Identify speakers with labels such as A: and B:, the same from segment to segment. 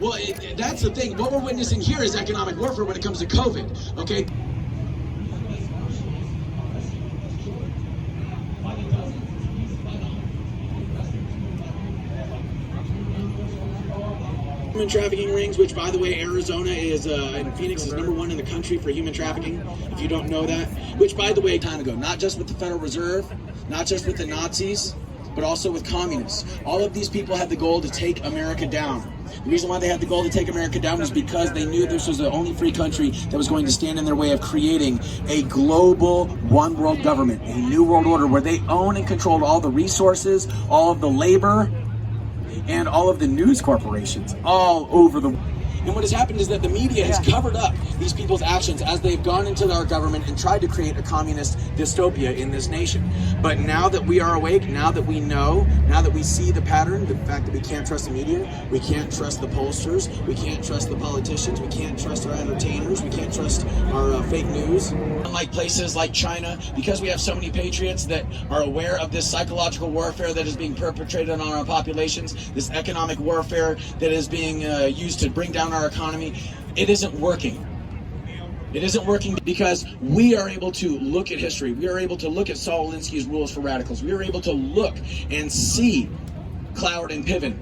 A: Well, that's the thing. What we're witnessing here is economic warfare when it comes to COVID, okay? Human trafficking rings, which by the way, Arizona is and Phoenix is #1 in the country for human trafficking, if you don't know that. Which by the way, time ago, not just with the Federal Reserve, not just with the Nazis, but also with communists. All of these people had the goal to take America down. The reason why they had the goal to take America down was because they knew this was the only free country that was going to stand in their way of creating a global one world government, a new world order where they own and controlled all the resources, all of the labor, and all of the news corporations all over the world. And what has happened is that the media has covered up these people's actions as they've gone into our government and tried to create a communist dystopia in this nation. But now that we are awake, now that we know, now that we see the pattern, the fact that we can't trust the media, we can't trust the pollsters, we can't trust the politicians, we can't trust our entertainers, we can't trust our fake news. Unlike places like China, because we have so many patriots that are aware of this psychological warfare that is being perpetrated on our populations, this economic warfare that is being used to bring down our economy, it isn't working. It isn't working because we are able to look at history. We are able to look at Saul Alinsky's rules for radicals. We are able to look and see Cloward and Piven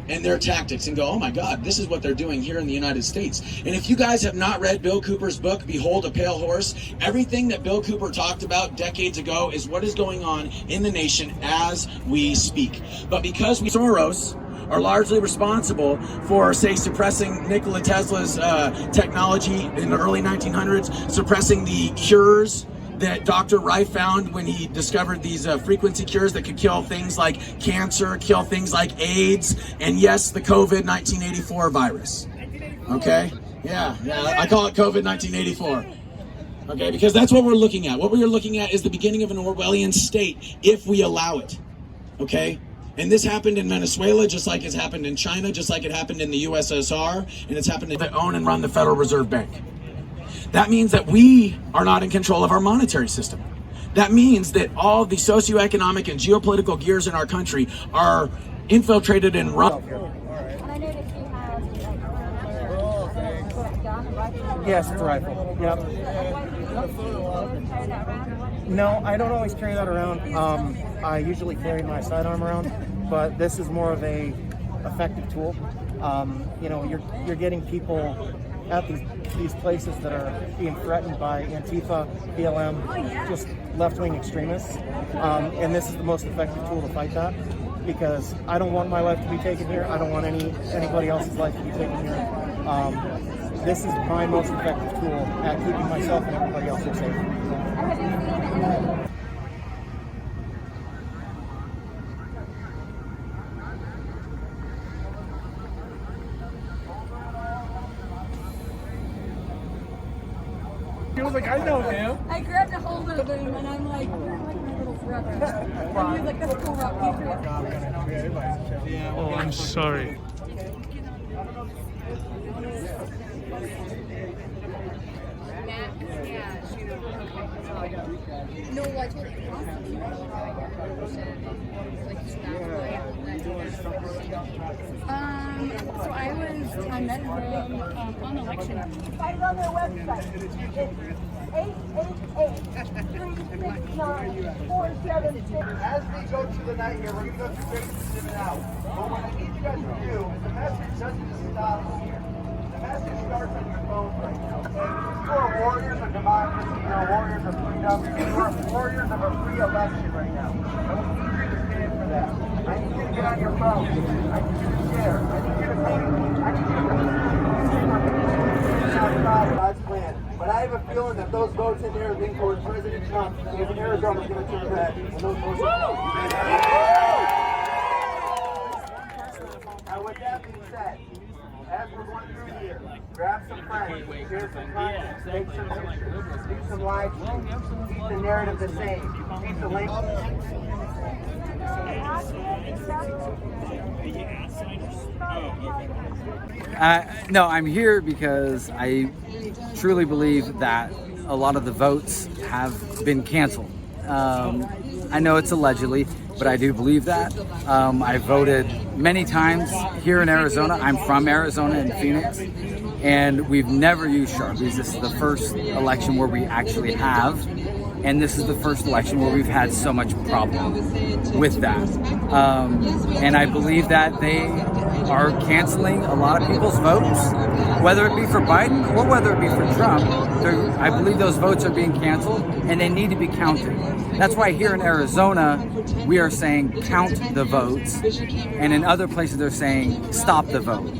A: and their tactics and go, oh my God, this is what they're doing here in the United States. And if you guys have not read Bill Cooper's book, Behold a Pale Horse, everything that Bill Cooper talked about decades ago is what is going on in the nation as we speak. But because we Soros are largely responsible for, say, suppressing Nikola Tesla's technology in the early 1900s, suppressing the cures that Dr. Reif found when he discovered these frequency cures that could kill things like cancer, kill things like AIDS, and yes, the COVID 1984 virus. Okay? Yeah, I call it COVID 1984. Okay, because that's what we're looking at. What we are looking at is the beginning of an Orwellian state if we allow it. Okay? And this happened in Venezuela, just like it's happened in China, just like it happened in the USSR, and it's happened to own and run the Federal Reserve Bank. That means that we are not in control of our monetary system. That means that all the socioeconomic and geopolitical gears in our country are infiltrated and run.
B: Yes, it's a rifle. Yep. No, I don't always carry that around. I usually carry my sidearm around, but this is more of a effective tool. You know, you're getting people at these places that are being threatened by Antifa, BLM, just left-wing extremists, and this is the most effective tool to fight that, because I don't want my life to be taken here. I don't want anybody else's life to be taken here. This is my most effective tool at keeping myself and everybody else safe.
C: He was like, I know him.
D: I grabbed a hold of him and I'm like, you're like my little brother. And he was like, that's cool, Rock Patriot.
C: Oh, I'm sorry.
D: No, I told you. So I met him on election.
E: Find it on their website. It's 888-369-476.
F: As we go through the night here, we're going to go through basics in and out. But what I need you guys to do is the message doesn't just stop here. The message starts on your phone right now. Okay? You are warriors of democracy. You are warriors of freedom. You are warriors of a free election right now. And we need you to stand for that. I need you to get on your phone. I need you to share. I need you to think. I need you to outside God's plan. But I have a feeling that those votes in there are being towards President Trump in Arizona is going to turn red. And those votes Now, with that being said, as we're going through here, grab some friends, share some content, take some pictures, do some live streams, keep the narrative the same, keep the link.
G: No, I'm here because I truly believe that a lot of the votes have been canceled. I know it's allegedly. but I do believe that. I voted many times here in Arizona. I'm from Arizona in Phoenix, and we've never used Sharpies. This is the first election where we actually have, and this is the first election where we've had so much problem with that. And I believe that they are canceling a lot of people's votes, whether it be for Biden or whether it be for Trump. I believe those votes are being canceled and they need to be counted. That's why here in Arizona, we are saying count the votes, and in other places they're saying stop the vote.